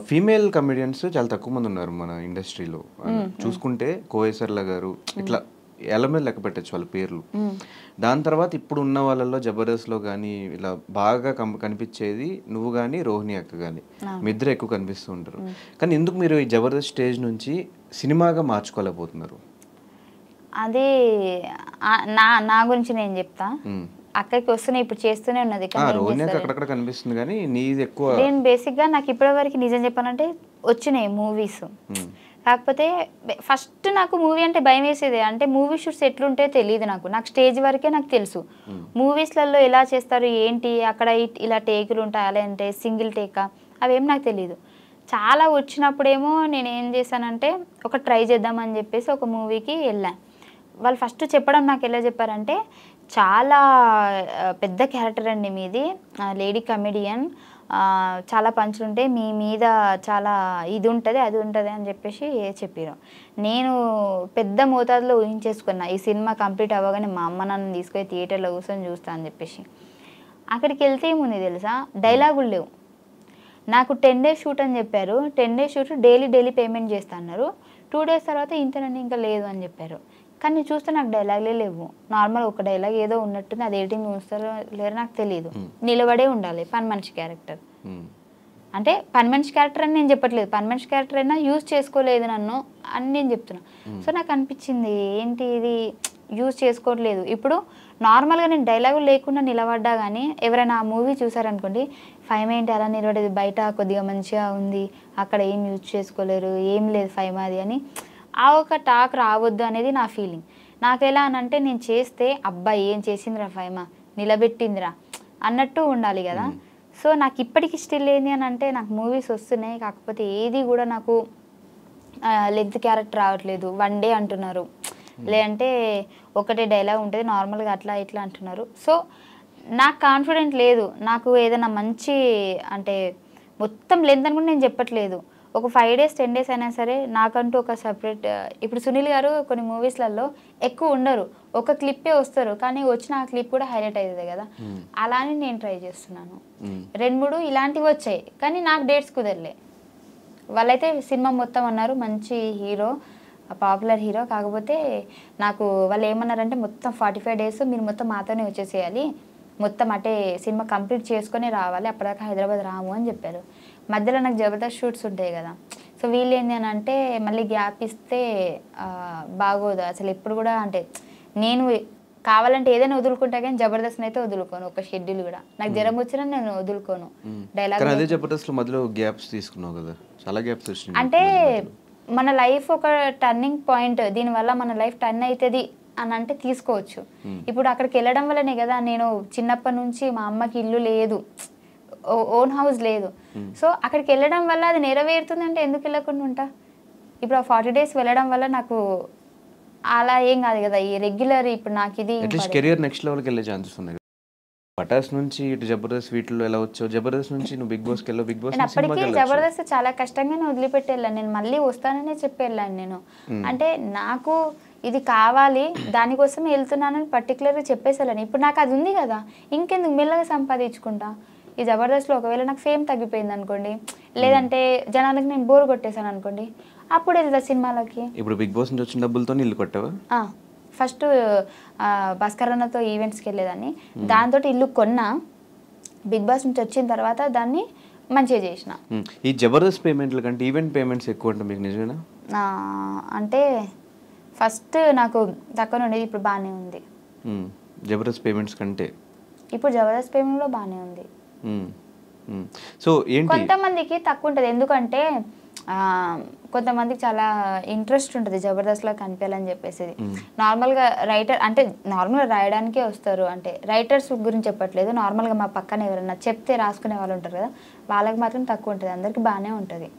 Female comedians చాలా తక్కువ మంది ఉన్నారు మన ఇండస్ట్రీలో. చూసుకుంటే కోయేసర్ల గారు ఇట్లా ఏళ్ళ మీద లెక్క పెట్టచ్చు వాళ్ళ పేర్లు. దాని తర్వాత ఇప్పుడు ఉన్న వాళ్ళలో జబర్దస్త్లో కానీ ఇలా బాగా కనిపించేది నువ్వు కానీ రోహిణి అక్క కానీ మీ ఇద్దరు ఎక్కువ కనిపిస్తూ ఉంటారు. కానీ ఎందుకు మీరు ఈ జబర్దస్త్ స్టేజ్ నుంచి సినిమాగా మార్చుకోలేకపోతున్నారు? అది నా నా గురించి నేను చెప్తా. అక్కడికి వస్తున్నాయి ఇప్పుడు చేస్తూనే ఉన్నది. అక్కడక్కడ కనిపిస్తుంది కానీ నీది ఎక్కువ. నేను బేసిక్గా నాకు ఇప్పటివరకు నిజం చెప్పాలంటే వచ్చినాయి మూవీస్. కాకపోతే ఫస్ట్ నాకు మూవీ అంటే భయం వేసేది. అంటే మూవీ షూట్స్ ఎట్లుంటే తెలియదు నాకు స్టేజ్ వరకే నాకు తెలుసు. మూవీస్లలో ఎలా చేస్తారు ఏంటి, అక్కడ ఇలా టేకులు ఉంటాయి, అలా అంటే సింగిల్ టేకా అవేం నాకు తెలియదు. చాలా వచ్చినప్పుడేమో నేను ఏం చేశానంటే ఒక ట్రై చేద్దామని చెప్పేసి ఒక మూవీకి వెళ్ళాను. వాళ్ళు ఫస్ట్ చెప్పడం నాకు ఎలా చెప్పారంటే, చాలా పెద్ద క్యారెక్టర్ అండి మీది, లేడీ కమెడియన్, చాలా పంచులు ఉంటాయి, మీ మీద చాలా ఇది ఉంటుంది అది ఉంటుంది అని చెప్పేసి చెప్పారు. నేను పెద్ద మోతాదులో ఊహించేసుకున్నా ఈ సినిమా కంప్లీట్ అవ్వగానే మా అమ్మ నన్ను తీసుకొని థియేటర్లో కూర్చొని చూస్తా అని చెప్పేసి. అక్కడికి వెళ్తే ఏముంది తెలుసా, డైలాగులు లేవు. నాకు 10 days షూట్ అని చెప్పారు. 10 days షూట్ డైలీ పేమెంట్ చేస్తా అన్నారు. 2 days తర్వాత ఇంతనండి ఇంకా లేదు అని చెప్పారు. కానీ చూస్తే నాకు డైలాగులే లేవు. నార్మల్ ఒక డైలాగ్ ఏదో ఉన్నట్టుంది, అది ఎడిటింగ్ చూస్తారో లేదో నాకు తెలియదు. నిలబడే ఉండాలి పని మనిషి క్యారెక్టర్. అంటే పని మనిషి క్యారెక్టర్ అని నేను చెప్పట్లేదు, పని మనిషి క్యారెక్టర్ అయినా యూజ్ చేసుకోలేదు నన్ను అని నేను చెప్తున్నా. సో నాకు అనిపించింది ఏంటి ఇది యూజ్ చేసుకోవట్లేదు. ఇప్పుడు నార్మల్గా నేను డైలాగులు లేకుండా నిలబడ్డా కానీ ఎవరైనా ఆ మూవీ చూసారనుకోండి, ఫైమా ఏంటి అలా నిలబడేది, బయట కొద్దిగా మంచిగా ఉంది, అక్కడ ఏం యూజ్ చేసుకోలేరు, ఏం లేదు ఫైమాది అని ఆ ఒక టాక్ రావద్దు అనేది నా ఫీలింగ్. నాకు ఎలా అనంటే నేను చేస్తే అబ్బాయి ఏం చేసిందిరా ఫైమా, నిలబెట్టిందిరా అన్నట్టు ఉండాలి కదా. సో నాకు ఇప్పటికి స్టిల్ ఏంది అని అంటే నాకు మూవీస్ వస్తున్నాయి, కాకపోతే ఏది కూడా నాకు లెంత్ క్యారెక్టర్ రావట్లేదు. 1 day అంటున్నారు, లేదంటే ఒకటే డైలాగ్ ఉంటుంది నార్మల్గా అట్లా ఇట్లా అంటున్నారు. సో నాకు కాన్ఫిడెంట్ లేదు. నాకు ఏదైనా మంచి అంటే మొత్తం లెంత్ అని కూడా నేను చెప్పట్లేదు, ఒక 5 days 10 days అయినా సరే నాకంటూ ఒక సపరేట్. ఇప్పుడు సునీల్ గారు కొన్ని మూవీస్లలో ఎక్కువ ఉండరు, ఒక క్లిప్పే వస్తారు, కానీ వచ్చిన ఆ క్లిప్ కూడా హైలైట్ అవుతుంది కదా. అలానే నేను ట్రై చేస్తున్నాను. 2-3 ఇలాంటివి వచ్చాయి, కానీ నాకు డేట్స్ కుదరలే. వాళ్ళైతే సినిమా మొత్తం అన్నారు మంచి హీరో, పాపులర్ హీరో, కాకపోతే నాకు వాళ్ళు ఏమన్నారంటే మొత్తం 45 days మీరు మొత్తం మాతోనే వచ్చేసేయాలి, మొత్తం అంటే సినిమా కంప్లీట్ చేసుకొని రావాలి, అప్పటిదాకా హైదరాబాద్ రాము అని చెప్పారు. మధ్యలో నాకు జబర్దస్త్ షూట్స్ ఉంటాయి కదా. సో వీళ్ళు ఏంటి అని అంటే మళ్ళీ గ్యాప్ ఇస్తే బాగోదు అసలు. ఎప్పుడు కూడా అంటే నేను కావాలంటే ఏదైనా వదులుకుంటా కానీ జబర్దస్త్ అయితే వదులుకోను, ఒక షెడ్యూల్ కూడా. నాకు జ్వరం వచ్చినా నేను వదులుకోను. డైలాగ్ అంటే మన లైఫ్ ఒక టర్నింగ్ పాయింట్, దీనివల్ల మన లైఫ్ టర్న్ అవుతుంది అని అంటే తీసుకోవచ్చు. ఇప్పుడు అక్కడికి వెళ్ళడం వల్లనే కదా, నేను చిన్నప్పటి నుంచి మా అమ్మకి ఇల్లు లేదు, ఓన్ హౌస్ లేదు. సో అక్కడికి వెళ్ళడం వల్ల అది నెరవేరుతుంది అంటే ఎందుకు వెళ్ళకుండా ఉంటా. ఇప్పుడు ఆ 40 days వెళ్ళడం వల్ల నాకు అలా ఏం కాదు కదా, ఈ రెగ్యులర్ ఇప్పుడు నాకు ఇది కెరీర్ నెక్స్ట్ లెవెల్కి వెళ్ళే ఛాన్సెస్ ఉన్నాయి. పటాస్ నుంచి ఇటు జబర్దస్త్ వీటిలో ఎలా వచ్చావు, జబర్దస్త్ నుంచి నువ్వు బిగ్ బాస్కి వెళ్ళావు, బిగ్ బాస్ అప్పటికే జబర్దస్త్ చాలా కష్టంగానే వదిలిపెట్టి వెళ్ళాను. నేను మళ్ళీ వస్తాననే చెప్పి వెళ్ళాను నేను. అంటే నాకు ఇది కావాలి దానికోసం వెళ్తున్నానని పర్టికులర్గా చెప్పేసి వెళ్ళాను. ఇప్పుడు నాకు అది ఉంది కదా, ఇంకెందుకు మెల్లగా సంపాదించుకుంటా. ఈ జబర్దస్త్లో ఒకవేళ నాకు ఫేమ్ తగ్గిపోయింది అనుకోండి, లేదంటే జనాలకు నేను బోర్ కొట్టేశాను అనుకోండి, అప్పుడు వెళ్తా సినిమాలకి. ఇప్పుడు బిగ్ బాస్ నుంచి వచ్చిన డబ్బులతో ఇల్లు కొట్టావా? ఫస్ట్ భాస్కర్ అన్నతో ఈవెంట్స్కి వెళ్ళేదాన్ని, దాంతో ఇల్లు కొన్నా. బిగ్ బాస్ నుంచి వచ్చిన తర్వాత దాన్ని మంచిగా చేసిన. ఈ జబర్దస్త్ పేమెంట్ల కంటే ఈవెంట్ పేమెంట్స్ ఎక్కువ అంటే మీకు నిజమేనా? అంటే ఫస్ట్ నాకు తక్కువ ఉండేది, ఇప్పుడు బాగానే ఉంది. జబర్దస్త్ పేమెంట్స్ కంటే ఇప్పుడు జబర్దస్త్ పేమెంట్లో బాగానే ఉంది. సో కొంతమందికి తక్కువ ఉంటుంది, ఎందుకంటే కొంతమందికి చాలా ఇంట్రెస్ట్ ఉంటుంది జబర్దస్త్లో కనిపించాలని చెప్పేసి. నార్మల్గా రైటర్ అంటే నార్మల్గా రాయడానికే వస్తారు, అంటే రైటర్స్ గురించి చెప్పట్లేదు, నార్మల్గా మా పక్కన ఎవరైనా చెప్తే రాసుకునే వాళ్ళు ఉంటారు కదా, వాళ్ళకి మాత్రం తక్కువ ఉంటుంది, అందరికీ బాగానే ఉంటుంది.